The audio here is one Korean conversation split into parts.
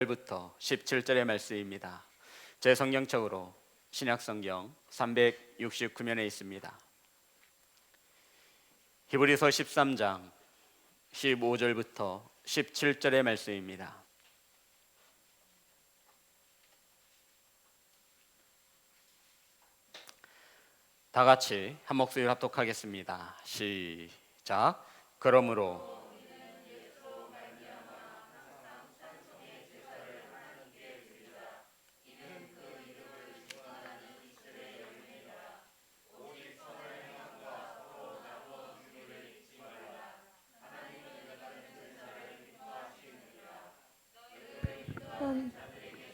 부터 17절의 말씀입니다. 제 성경책으로 신약성경 369면에 있습니다. 히브리서 13장 15절부터 17절의 말씀입니다. 다 같이 한 목소리로 합독하겠습니다. 시작. 그러므로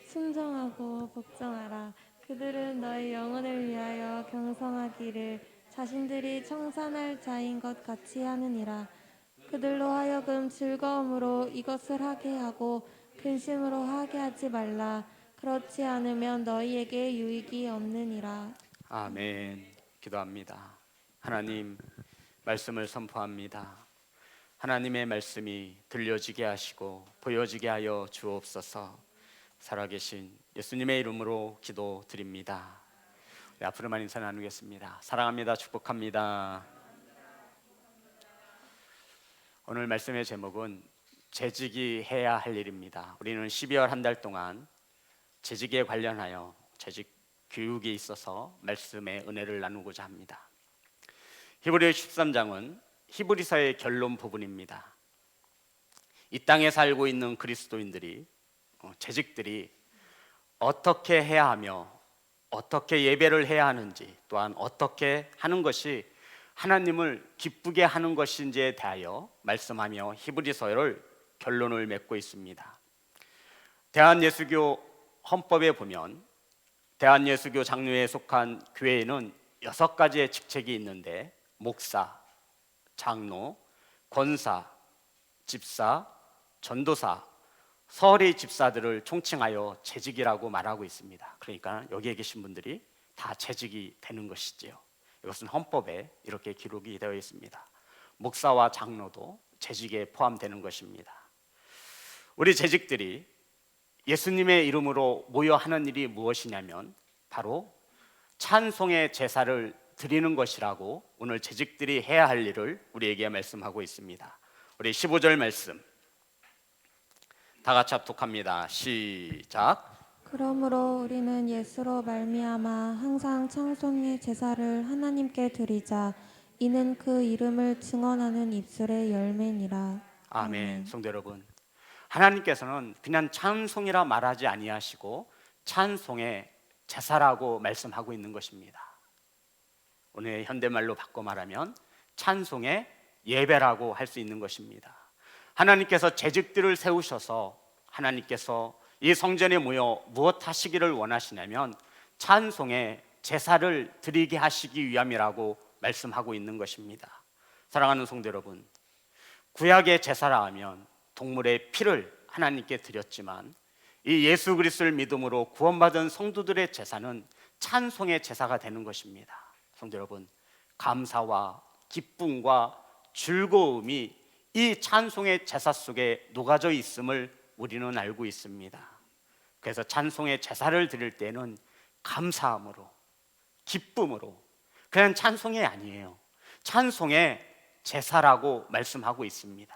순종하고 복종하라. 그들은 너의 영혼을 위하여 경성하기를 자신들이 청산할 자인 것 같이 하느니라. 그들로 하여금 즐거움으로 이것을 하게 하고 근심으로 하게 하지 말라. 그렇지 않으면 너희에게 유익이 없느니라. 아멘. 기도합니다. 하나님, 말씀을 선포합니다. 하나님의 말씀이 들려지게 하시고 보여지게 하여 주옵소서. 살아계신 예수님의 이름으로 기도드립니다. 네, 앞으로만 인사 나누겠습니다. 사랑합니다. 축복합니다. 오늘 말씀의 제목은 재직이 해야 할 일입니다. 우리는 12월 한 달 동안 재직에 관련하여 재직 교육이 있어서 말씀의 은혜를 나누고자 합니다. 히브리서 13장은 히브리서의 결론 부분입니다. 이 땅에 살고 있는 그리스도인들이 재직들이 어떻게 해야 하며 어떻게 예배를 해야 하는지, 또한 어떻게 하는 것이 하나님을 기쁘게 하는 것인지에 대하여 말씀하며 히브리서를 결론을 맺고 있습니다. 대한예수교 헌법에 보면 대한예수교 장로에 속한 교회에는 6가지의 직책이 있는데 목사, 장로, 권사, 집사, 전도사, 서리 집사들을 총칭하여 재직이라고 말하고 있습니다. 그러니까 여기에 계신 분들이 다 재직이 되는 것이지요. 이것은 헌법에 이렇게 기록이 되어 있습니다. 목사와 장로도 재직에 포함되는 것입니다. 우리 재직들이 예수님의 이름으로 모여 하는 일이 무엇이냐면 바로 찬송의 제사를 드리는 것이라고 오늘 재직들이 해야 할 일을 우리에게 말씀하고 있습니다. 우리 15절 말씀 다 같이 합독합니다. 시작. 그러므로 우리는 예수로 말미암아 항상 찬송의 제사를 하나님께 드리자. 이는 그 이름을 증언하는 입술의 열매니라. 아멘. 성도 여러분, 하나님께서는 그냥 찬송이라 말하지 아니하시고 찬송의 제사라고 말씀하고 있는 것입니다. 오늘 현대말로 바꿔 말하면 찬송의 예배라고 할 수 있는 것입니다. 하나님께서 재직들을 세우셔서 하나님께서 이 성전에 모여 무엇 하시기를 원하시냐면 찬송의 제사를 드리게 하시기 위함이라고 말씀하고 있는 것입니다. 사랑하는 성도 여러분, 구약의 제사라 하면 동물의 피를 하나님께 드렸지만 이 예수 그리스도를 믿음으로 구원받은 성도들의 제사는 찬송의 제사가 되는 것입니다. 성도 여러분, 감사와 기쁨과 즐거움이 이 찬송의 제사 속에 녹아져 있음을 우리는 알고 있습니다. 그래서 찬송의 제사를 드릴 때는 감사함으로, 기쁨으로, 그냥 찬송이 아니에요. 찬송의 제사라고 말씀하고 있습니다.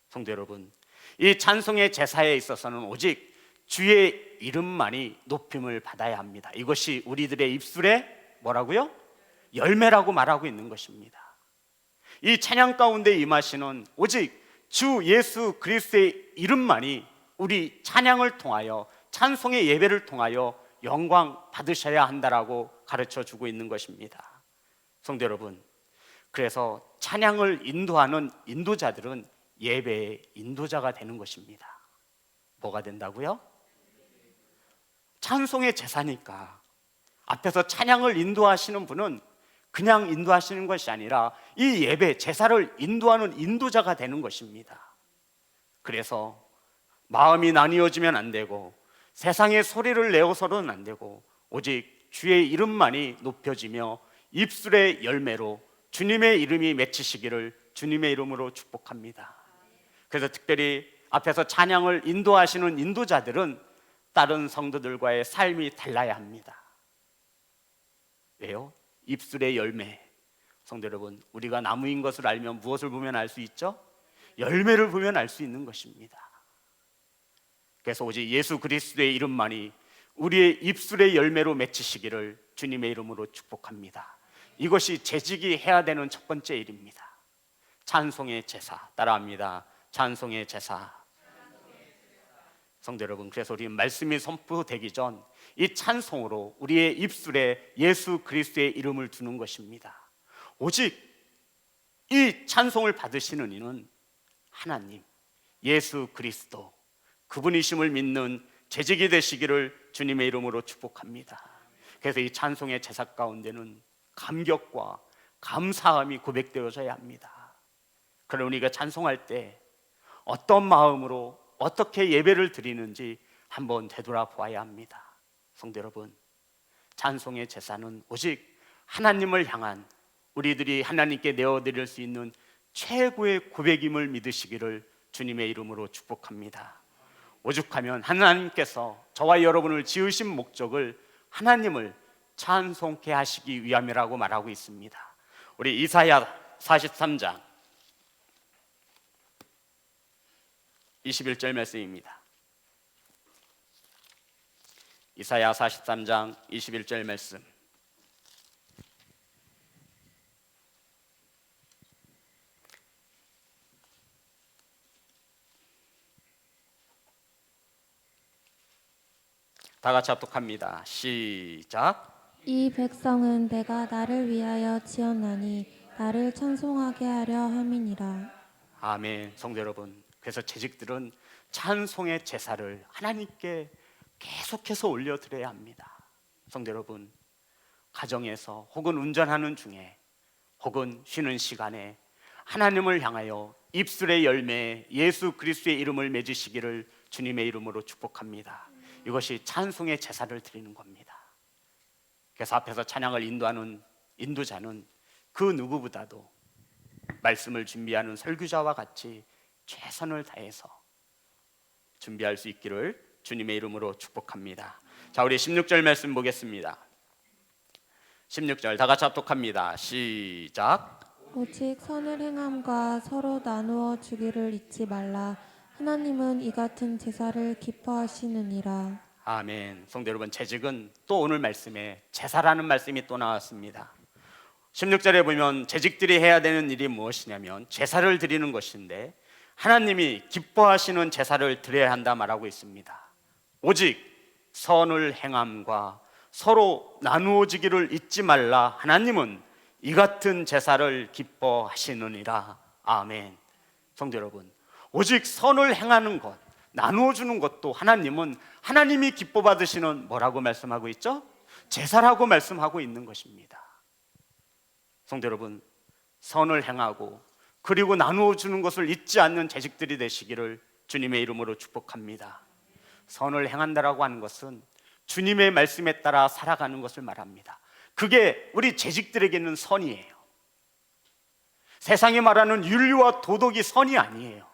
성도 여러분, 이 찬송의 제사에 있어서는 오직 주의 이름만이 높임을 받아야 합니다. 이것이 우리들의 입술에 뭐라고요? 열매라고 말하고 있는 것입니다. 이 찬양 가운데 임하시는 오직 주 예수 그리스도의 이름만이 우리 찬양을 통하여 찬송의 예배를 통하여 영광 받으셔야 한다라고 가르쳐 주고 있는 것입니다. 성도 여러분, 그래서 찬양을 인도하는 인도자들은 예배의 인도자가 되는 것입니다. 뭐가 된다고요? 찬송의 제사니까 앞에서 찬양을 인도하시는 분은 그냥 인도하시는 것이 아니라 이 예배, 제사를 인도하는 인도자가 되는 것입니다. 그래서 마음이 나뉘어지면 안 되고 세상의 소리를 내어서는 안 되고 오직 주의 이름만이 높여지며 입술의 열매로 주님의 이름이 맺히시기를 주님의 이름으로 축복합니다. 그래서 특별히 앞에서 찬양을 인도하시는 인도자들은 다른 성도들과의 삶이 달라야 합니다. 왜요? 입술의 열매. 성도 여러분, 우리가 나무인 것을 알면 무엇을 보면 알 수 있죠? 열매를 보면 알 수 있는 것입니다. 그래서 오직 예수 그리스도의 이름만이 우리의 입술의 열매로 맺히시기를 주님의 이름으로 축복합니다. 이것이 재직이 해야 되는 첫 번째 일입니다. 찬송의 제사. 따라합니다. 찬송의 제사. 성도 여러분, 그래서 우리 말씀이 선포되기 전 이 찬송으로 우리의 입술에 예수 그리스도의 이름을 두는 것입니다. 오직 이 찬송을 받으시는 이는 하나님, 예수 그리스도, 그분이심을 믿는 재직이 되시기를 주님의 이름으로 축복합니다. 그래서 이 찬송의 제사 가운데는 감격과 감사함이 고백되어져야 합니다. 그러나 우리가 찬송할 때 어떤 마음으로 어떻게 예배를 드리는지 한번 되돌아보아야 합니다. 성도 여러분, 찬송의 제사는 오직 하나님을 향한 우리들이 하나님께 내어드릴 수 있는 최고의 고백임을 믿으시기를 주님의 이름으로 축복합니다. 오죽하면 하나님께서 저와 여러분을 지으신 목적을 하나님을 찬송케 하시기 위함이라고 말하고 있습니다. 우리 이사야 43장 21절 말씀입니다. 이사야 43장 21절 말씀. 다 같이 합독합니다. 시작. 이 백성은 내가 나를 위하여 지었나니 나를 찬송하게 하려 함이니라. 아멘. 성도 여러분, 그래서 재직들은 찬송의 제사를 하나님께 계속해서 올려드려야 합니다. 성도 여러분, 가정에서 혹은 운전하는 중에 혹은 쉬는 시간에 하나님을 향하여 입술의 열매 예수 그리스도의 이름을 맺으시기를 주님의 이름으로 축복합니다. 이것이 찬송의 제사를 드리는 겁니다. 그래서 앞에서 찬양을 인도하는 인도자는 그 누구보다도 말씀을 준비하는 설교자와 같이 최선을 다해서 준비할 수 있기를 주님의 이름으로 축복합니다. 자, 우리 16절 말씀 보겠습니다. 16절 다 같이 합독합니다. 시작. 오직 선을 행함과 서로 나누어 주기를 잊지 말라. 하나님은 이 같은 제사를 기뻐하시느니라. 아멘. 성도 여러분, 재직은 또 오늘 말씀에 제사라는 말씀이 또 나왔습니다. 16절에 보면 재직들이 해야 되는 일이 무엇이냐면 제사를 드리는 것인데 하나님이 기뻐하시는 제사를 드려야 한다 말하고 있습니다. 오직 선을 행함과 서로 나누어지기를 잊지 말라. 하나님은 이 같은 제사를 기뻐하시느니라. 아멘. 성도 여러분, 오직 선을 행하는 것, 나누어주는 것도 하나님은 하나님이 기뻐 받으시는 뭐라고 말씀하고 있죠? 제사라고 말씀하고 있는 것입니다. 성도 여러분, 선을 행하고 그리고 나누어주는 것을 잊지 않는 재직들이 되시기를 주님의 이름으로 축복합니다. 선을 행한다라고 하는 것은 주님의 말씀에 따라 살아가는 것을 말합니다. 그게 우리 재직들에게는 선이에요. 세상이 말하는 윤리와 도덕이 선이 아니에요.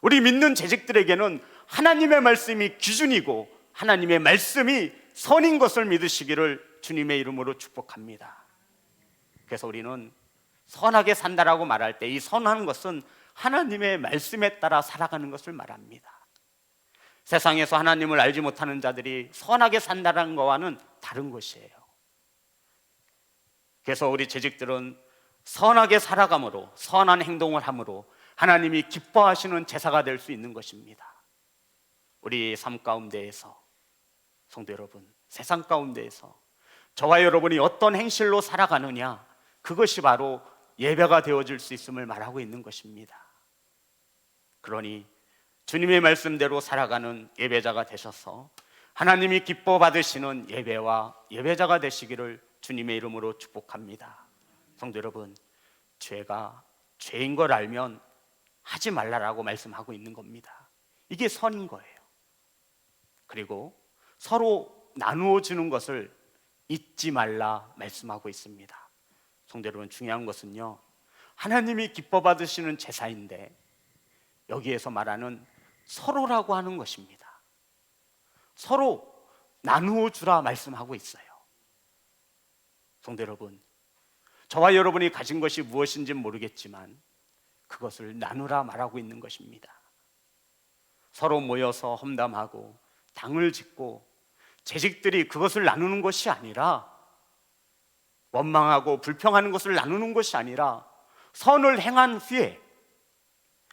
우리 믿는 재직들에게는 하나님의 말씀이 기준이고 하나님의 말씀이 선인 것을 믿으시기를 주님의 이름으로 축복합니다. 그래서 우리는 선하게 산다라고 말할 때 이 선한 것은 하나님의 말씀에 따라 살아가는 것을 말합니다. 세상에서 하나님을 알지 못하는 자들이 선하게 산다는 것과는 다른 것이에요. 그래서 우리 재직들은 선하게 살아감으로 선한 행동을 함으로 하나님이 기뻐하시는 제사가 될 수 있는 것입니다. 우리 삶 가운데에서 성도 여러분, 세상 가운데에서 저와 여러분이 어떤 행실로 살아가느냐, 그것이 바로 예배가 되어질 수 있음을 말하고 있는 것입니다. 그러니 주님의 말씀대로 살아가는 예배자가 되셔서 하나님이 기뻐 받으시는 예배와 예배자가 되시기를 주님의 이름으로 축복합니다. 성도 여러분, 죄가 죄인 걸 알면 하지 말라라고 말씀하고 있는 겁니다. 이게 선인 거예요. 그리고 서로 나누어 주는 것을 잊지 말라 말씀하고 있습니다. 성도 여러분, 중요한 것은요, 하나님이 기뻐 받으시는 제사인데 여기에서 말하는 서로라고 하는 것입니다. 서로 나누어 주라 말씀하고 있어요. 성도 여러분, 저와 여러분이 가진 것이 무엇인지 모르겠지만 그것을 나누라 말하고 있는 것입니다. 서로 모여서 험담하고 당을 짓고 재직들이 그것을 나누는 것이 아니라, 원망하고 불평하는 것을 나누는 것이 아니라 선을 행한 후에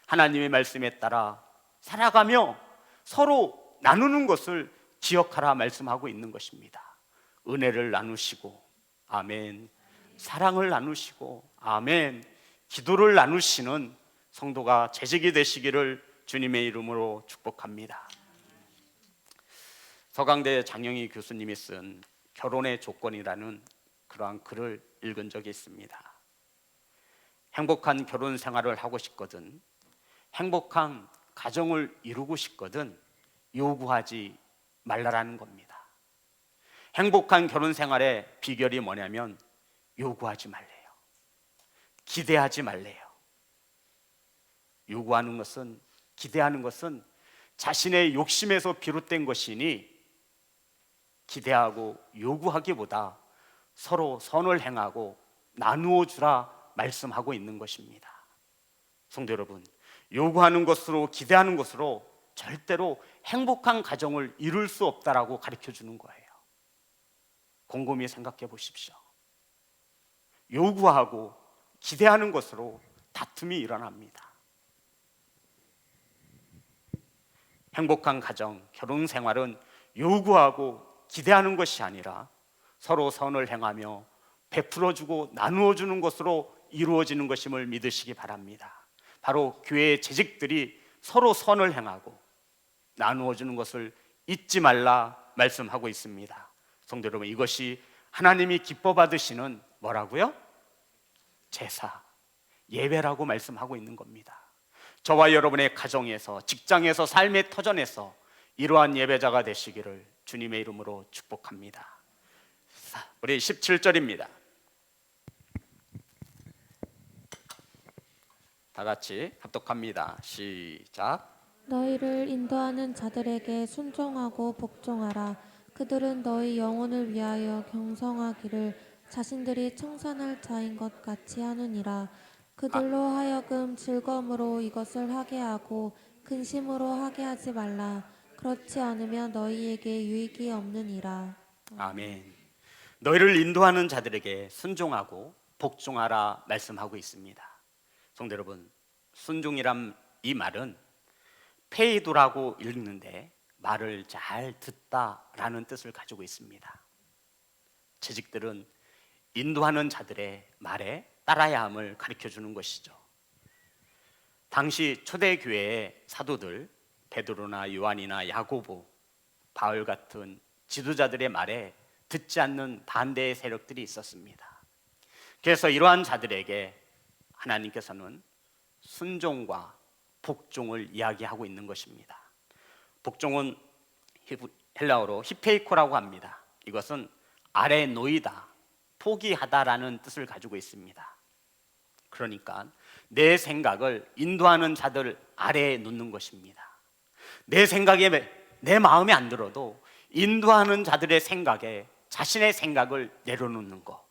하나님의 말씀에 따라 살아가며 서로 나누는 것을 기억하라 말씀하고 있는 것입니다. 은혜를 나누시고 아멘, 사랑을 나누시고 아멘, 기도를 나누시는 성도가 재직이 되시기를 주님의 이름으로 축복합니다. 서강대 장영희 교수님이 쓴 결혼의 조건이라는 그러한 글을 읽은 적이 있습니다. 행복한 결혼 생활을 하고 싶거든, 행복한 가정을 이루고 싶거든 요구하지 말라라는 겁니다. 행복한 결혼 생활의 비결이 뭐냐면 요구하지 말래요. 기대하지 말래요. 요구하는 것은, 기대하는 것은 자신의 욕심에서 비롯된 것이니 기대하고 요구하기보다 서로 선을 행하고 나누어 주라 말씀하고 있는 것입니다. 성도 여러분, 요구하는 것으로, 기대하는 것으로 절대로 행복한 가정을 이룰 수 없다라고 가르쳐 주는 거예요. 곰곰이 생각해 보십시오. 요구하고 기대하는 것으로 다툼이 일어납니다. 행복한 가정, 결혼 생활은 요구하고 기대하는 것이 아니라 서로 선을 행하며 베풀어주고 나누어주는 것으로 이루어지는 것임을 믿으시기 바랍니다. 바로 교회의 재직들이 서로 선을 행하고 나누어주는 것을 잊지 말라 말씀하고 있습니다. 성도 여러분, 이것이 하나님이 기뻐 받으시는 뭐라고요? 제사, 예배라고 말씀하고 있는 겁니다. 저와 여러분의 가정에서, 직장에서, 삶의 터전에서 이러한 예배자가 되시기를 주님의 이름으로 축복합니다. 우리 17절입니다. 다 같이 합독합니다. 시작. 너희를 인도하는 자들에게 순종하고 복종하라. 그들은 너희 영혼을 위하여 경성하기를 자신들이 청산할 자인 것 같이 하느니라. 그들로 하여금 즐거움으로 이것을 하게 하고 근심으로 하게 하지 말라. 그렇지 않으면 너희에게 유익이 없느니라. 아멘. 너희를 인도하는 자들에게 순종하고 복종하라 말씀하고 있습니다. 성도 여러분, 순종이란 이 말은 페이도라고 읽는데 말을 잘 듣다라는 뜻을 가지고 있습니다. 재직들은 인도하는 자들의 말에 따라야 함을 가르쳐 주는 것이죠. 당시 초대교회의 사도들 베드로나 요한이나 야고보, 바울 같은 지도자들의 말에 듣지 않는 반대의 세력들이 있었습니다. 그래서 이러한 자들에게 하나님께서는 순종과 복종을 이야기하고 있는 것입니다. 복종은 헬라어로 히페이코라고 합니다. 이것은 아래 놓이다, 포기하다라는 뜻을 가지고 있습니다. 그러니까 내 생각을 인도하는 자들 아래에 놓는 것입니다. 내 생각에, 내 마음에 안 들어도 인도하는 자들의 생각에 자신의 생각을 내려놓는 것,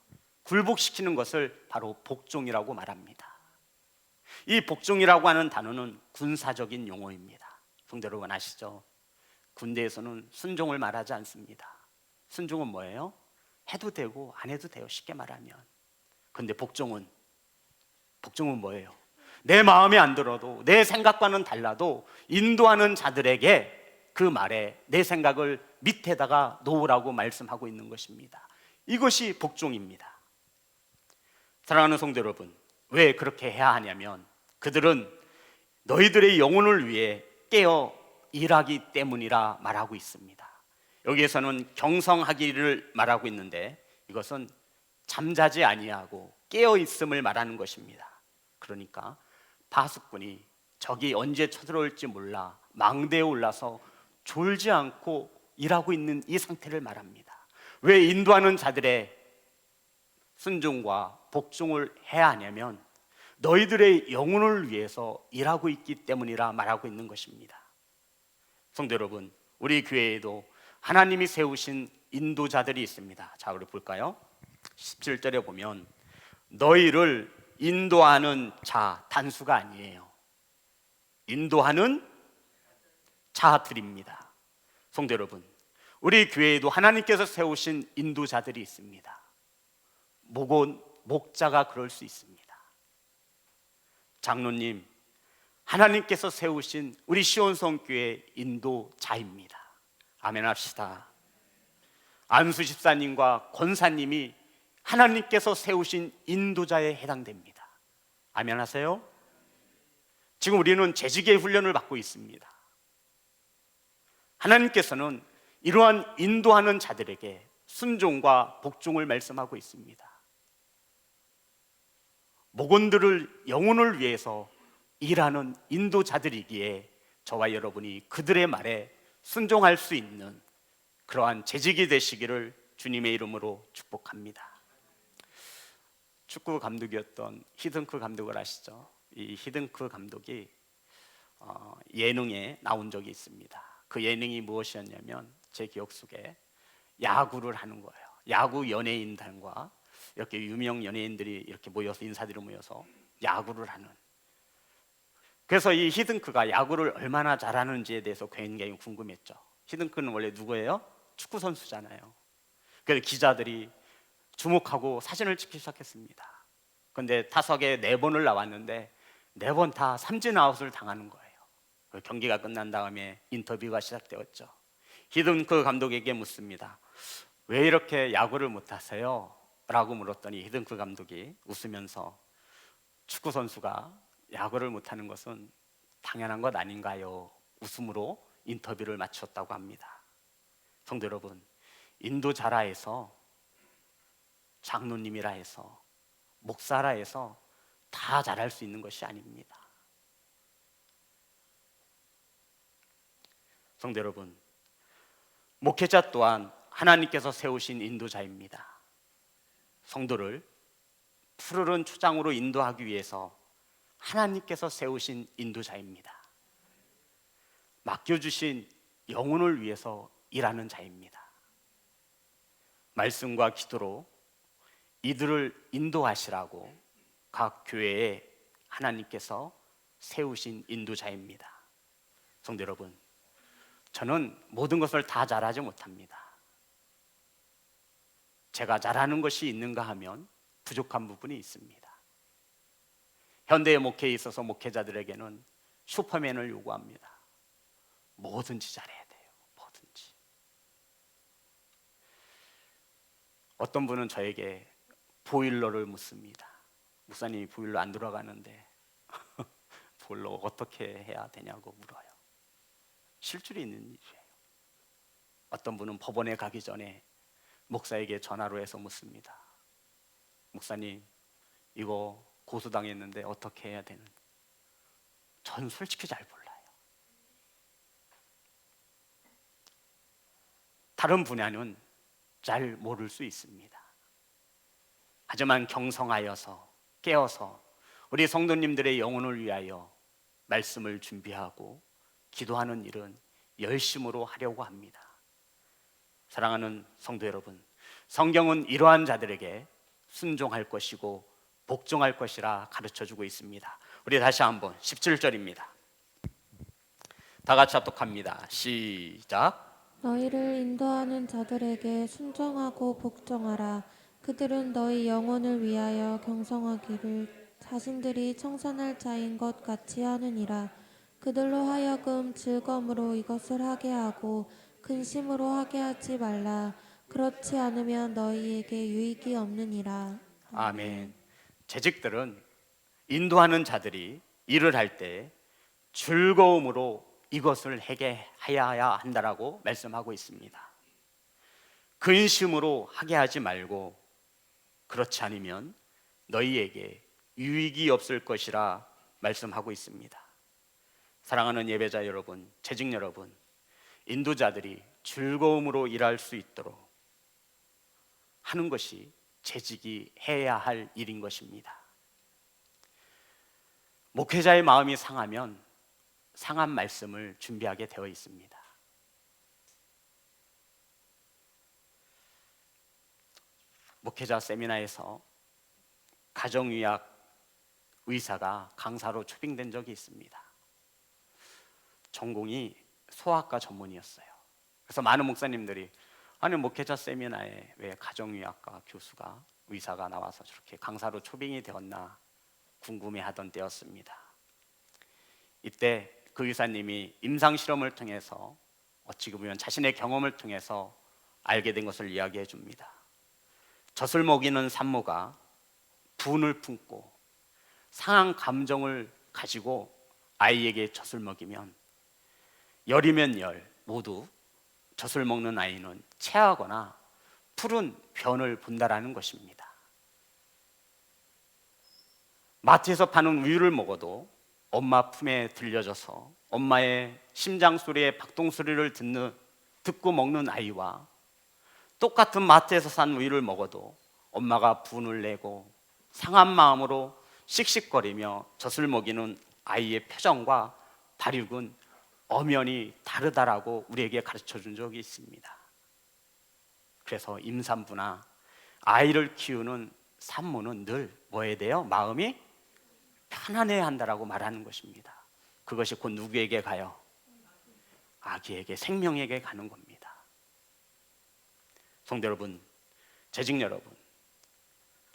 굴복시키는 것을 바로 복종이라고 말합니다. 이 복종이라고 하는 단어는 군사적인 용어입니다. 성도 여러분 아시죠? 군대에서는 순종을 말하지 않습니다. 순종은 뭐예요? 해도 되고 안 해도 돼요, 쉽게 말하면. 그런데 복종은 뭐예요? 내 마음에 안 들어도, 내 생각과는 달라도 인도하는 자들에게 그 말에 내 생각을 밑에다가 놓으라고 말씀하고 있는 것입니다. 이것이 복종입니다. 사랑하는 성도 여러분, 왜 그렇게 해야 하냐면 그들은 너희들의 영혼을 위해 깨어 일하기 때문이라 말하고 있습니다. 여기에서는 경성하기를 말하고 있는데 이것은 잠자지 아니하고 깨어 있음을 말하는 것입니다. 그러니까 파수꾼이 적이 언제 쳐들어올지 몰라 망대에 올라서 졸지 않고 일하고 있는 이 상태를 말합니다. 왜 인도하는 자들의 순종과 복종을 해야 하냐면 너희들의 영혼을 위해서 일하고 있기 때문이라 말하고 있는 것입니다. 성도 여러분, 우리 교회에도 하나님이 세우신 인도자들이 있습니다. 자, 우리 볼까요? 17절에 보면 너희를 인도하는 자, 단수가 아니에요. 인도하는 자들입니다. 성도 여러분, 우리 교회에도 하나님께서 세우신 인도자들이 있습니다. 목자가 그럴 수 있습니다. 장로님, 하나님께서 세우신 우리 시온성교회 인도자입니다. 아멘 합시다. 안수 집사님과 권사님이 하나님께서 세우신 인도자에 해당됩니다. 아멘 하세요? 지금 우리는 재직의 훈련을 받고 있습니다. 하나님께서는 이러한 인도하는 자들에게 순종과 복종을 말씀하고 있습니다. 목원들을 영혼을 위해서 일하는 인도자들이기에 저와 여러분이 그들의 말에 순종할 수 있는 그러한 재직이 되시기를 주님의 이름으로 축복합니다. 축구 감독이었던 히든크 감독을 아시죠? 이 히든크 감독이 예능에 나온 적이 있습니다. 그 예능이 무엇이었냐면 제 기억 속에 야구를 하는 거예요. 야구 연예인단과 이렇게 유명 연예인들이 이렇게 모여서 인사들이 모여서 야구를 하는. 그래서 이 히든크가 야구를 얼마나 잘하는지에 대해서 굉장히 궁금했죠. 히든크는 원래 누구예요? 축구 선수잖아요. 그래서 기자들이 주목하고 사진을 찍기 시작했습니다. 그런데 타석에 4번을 나왔는데 4번 다 삼진 아웃을 당하는 거예요. 경기가 끝난 다음에 인터뷰가 시작되었죠. 히든크 감독에게 묻습니다. 왜 이렇게 야구를 못하세요? 라고 물었더니 히든크 감독이 웃으면서 축구 선수가 야구를 못하는 것은 당연한 것 아닌가요? 웃음으로 인터뷰를 마쳤다고 합니다. 성도 여러분, 인도자라 해서 장로님이라 해서 목사라 해서 다 잘할 수 있는 것이 아닙니다. 성도 여러분, 목회자 또한 하나님께서 세우신 인도자입니다. 성도를 푸르른 초장으로 인도하기 위해서 하나님께서 세우신 인도자입니다. 맡겨주신 영혼을 위해서 일하는 자입니다. 말씀과 기도로 이들을 인도하시라고 각 교회에 하나님께서 세우신 인도자입니다. 성도 여러분, 저는 모든 것을 다 잘하지 못합니다. 제가 잘하는 것이 있는가 하면 부족한 부분이 있습니다. 현대의 목회에 있어서 목회자들에게는 슈퍼맨을 요구합니다. 뭐든지 잘해야 돼요. 뭐든지. 어떤 분은 저에게 보일러를 묻습니다. 목사님이 보일러 안 돌아가는데 보일러 어떻게 해야 되냐고 물어요. 실줄이 있는 일이에요. 어떤 분은 법원에 가기 전에 목사에게 전화로 해서 묻습니다. 목사님, 이거 고소당했는데 어떻게 해야 되는? 전 솔직히 잘 몰라요. 다른 분야는 잘 모를 수 있습니다. 하지만 경성하여서 깨어서 우리 성도님들의 영혼을 위하여 말씀을 준비하고 기도하는 일은 열심으로 하려고 합니다. 사랑하는 성도 여러분, 성경은 이러한 자들에게 순종할 것이고 복종할 것이라 가르쳐주고 있습니다. 우리 다시 한번 17절입니다. 다 같이 합독합니다. 시작. 너희를 인도하는 자들에게 순종하고 복종하라. 그들은 너희 영혼을 위하여 경성하기를 자신들이 청산할 자인 것 같이 하느니라. 그들로 하여금 즐거움으로 이것을 하게 하고 근심으로 하게 하지 말라. 그렇지 않으면 너희에게 유익이 없느니라. 아멘. 재직들은 인도하는 자들이 일을 할 때 즐거움으로 이것을 하게 해야 한다라고 말씀하고 있습니다. 근심으로 하게 하지 말고 그렇지 않으면 너희에게 유익이 없을 것이라 말씀하고 있습니다. 사랑하는 예배자 여러분, 재직 여러분, 인도자들이 즐거움으로 일할 수 있도록 하는 것이 재직이 해야 할 일인 것입니다. 목회자의 마음이 상하면 상한 말씀을 준비하게 되어 있습니다. 목회자 세미나에서 가정의학 의사가 강사로 초빙된 적이 있습니다. 전공이 소아과 전문이었어요. 그래서 많은 목사님들이 아니 목회자 세미나에 왜 가정의학과 교수가 의사가 나와서 저렇게 강사로 초빙이 되었나 궁금해하던 때였습니다. 이때 그 의사님이 임상실험을 통해서 어찌 보면 자신의 경험을 통해서 알게 된 것을 이야기해 줍니다. 젖을 먹이는 산모가 분을 품고 상한 감정을 가지고 아이에게 젖을 먹이면 열이면 열 모두 젖을 먹는 아이는 체하거나 푸른 변을 본다라는 것입니다. 마트에서 파는 우유를 먹어도 엄마 품에 들려져서 엄마의 심장 소리에 박동 소리를 듣고 먹는 아이와 똑같은 마트에서 산 우유를 먹어도 엄마가 분을 내고 상한 마음으로 씩씩거리며 젖을 먹이는 아이의 표정과 발육은 엄연히 다르다라고 우리에게 가르쳐 준 적이 있습니다. 그래서 임산부나 아이를 키우는 산모는 늘 뭐에 대해 마음이 편안해야 한다라고 말하는 것입니다. 그것이 곧 누구에게 가요? 아기에게, 생명에게 가는 겁니다. 성도 여러분, 재직 여러분,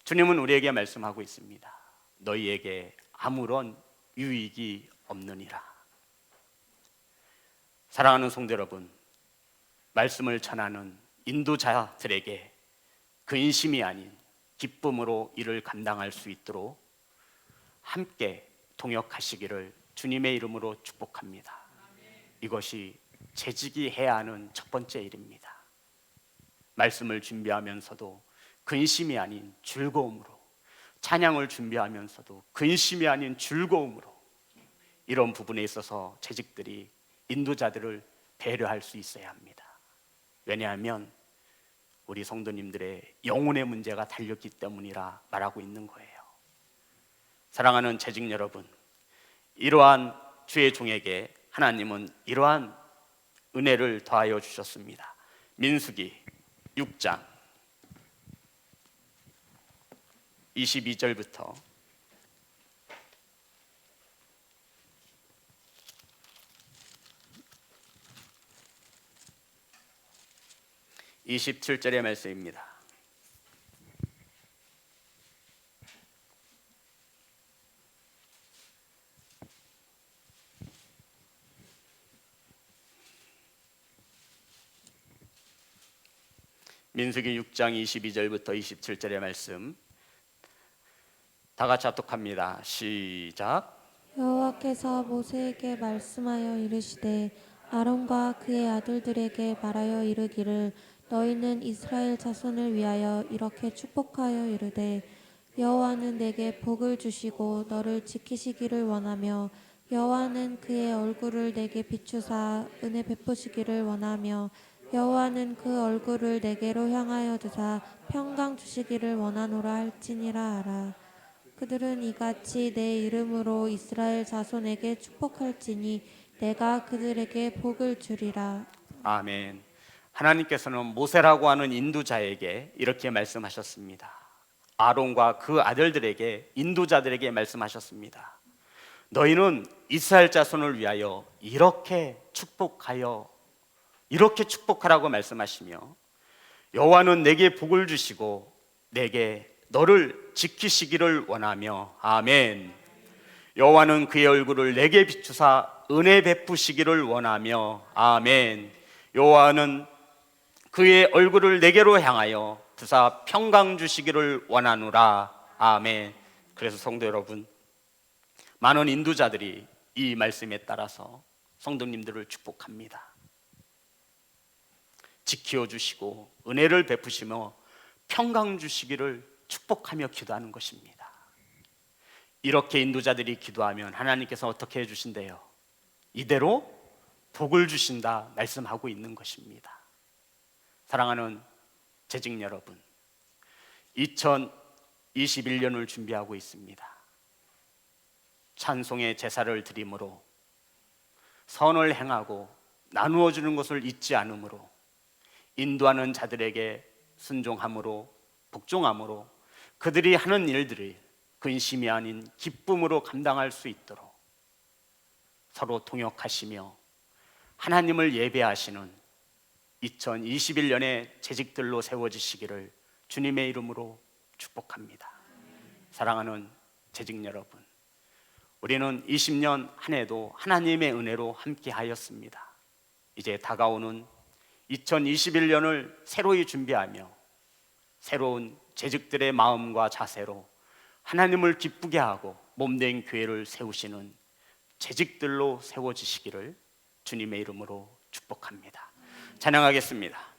주님은 우리에게 말씀하고 있습니다. 너희에게 아무런 유익이 없느니라. 사랑하는 성도 여러분, 말씀을 전하는 인도자들에게 근심이 아닌 기쁨으로 일을 감당할 수 있도록 함께 동역하시기를 주님의 이름으로 축복합니다. 이것이 재직이 해야 하는 첫 번째 일입니다. 말씀을 준비하면서도 근심이 아닌 즐거움으로, 찬양을 준비하면서도 근심이 아닌 즐거움으로 이런 부분에 있어서 재직들이 인도자들을 배려할 수 있어야 합니다. 왜냐하면 우리 성도님들의 영혼의 문제가 달렸기 때문이라 말하고 있는 거예요. 사랑하는 재직 여러분, 이러한 주의 종에게 하나님은 이러한 은혜를 더하여 주셨습니다. 민수기 6장 22절부터 27절의 말씀입니다. 민수기 6장 22절부터 27절의 말씀 다 같이 합독합니다. 시작. 여호와께서 모세에게 말씀하여 이르시되 아론과 그의 아들들에게 말하여 이르기를 너희는 이스라엘 자손을 위하여 이렇게 축복하여 이르되 여호와는 내게 복을 주시고 너를 지키시기를 원하며 여호와는 그의 얼굴을 내게 비추사 은혜 베푸시기를 원하며 여호와는 그 얼굴을 내게로 향하여 드사 평강 주시기를 원하노라 할지니라 하라. 그들은 이같이 내 이름으로 이스라엘 자손에게 축복할지니 내가 그들에게 복을 주리라. 아멘. 하나님께서는 모세라고 하는 인도자에게 이렇게 말씀하셨습니다. 아론과 그 아들들에게, 인도자들에게 말씀하셨습니다. 너희는 이스라엘 자손을 위하여 이렇게 축복하라고 말씀하시며 여호와는 내게 복을 주시고 내게 너를 지키시기를 원하며 아멘. 여호와는 그의 얼굴을 내게 비추사 은혜 베푸시기를 원하며 아멘. 여호와는 그의 얼굴을 내게로 향하여 드사 평강 주시기를 원하노라 아멘. 그래서 성도 여러분, 많은 인도자들이 이 말씀에 따라서 성도님들을 축복합니다. 지켜주시고 은혜를 베푸시며 평강 주시기를 축복하며 기도하는 것입니다. 이렇게 인도자들이 기도하면 하나님께서 어떻게 해주신대요? 이대로 복을 주신다 말씀하고 있는 것입니다. 사랑하는 재직 여러분, 2021년을 준비하고 있습니다. 찬송의 제사를 드림으로 선을 행하고 나누어 주는 것을 잊지 않으므로 인도하는 자들에게 순종함으로 복종함으로 그들이 하는 일들을 근심이 아닌 기쁨으로 감당할 수 있도록 서로 통역하시며 하나님을 예배하시는 2021년의 재직들로 세워지시기를 주님의 이름으로 축복합니다. 사랑하는 재직 여러분, 우리는 20년 한 해도 하나님의 은혜로 함께 하였습니다. 이제 다가오는 2021년을 새로이 준비하며 새로운 재직들의 마음과 자세로 하나님을 기쁘게 하고 몸된 교회를 세우시는 재직들로 세워지시기를 주님의 이름으로 축복합니다. 찬양하겠습니다.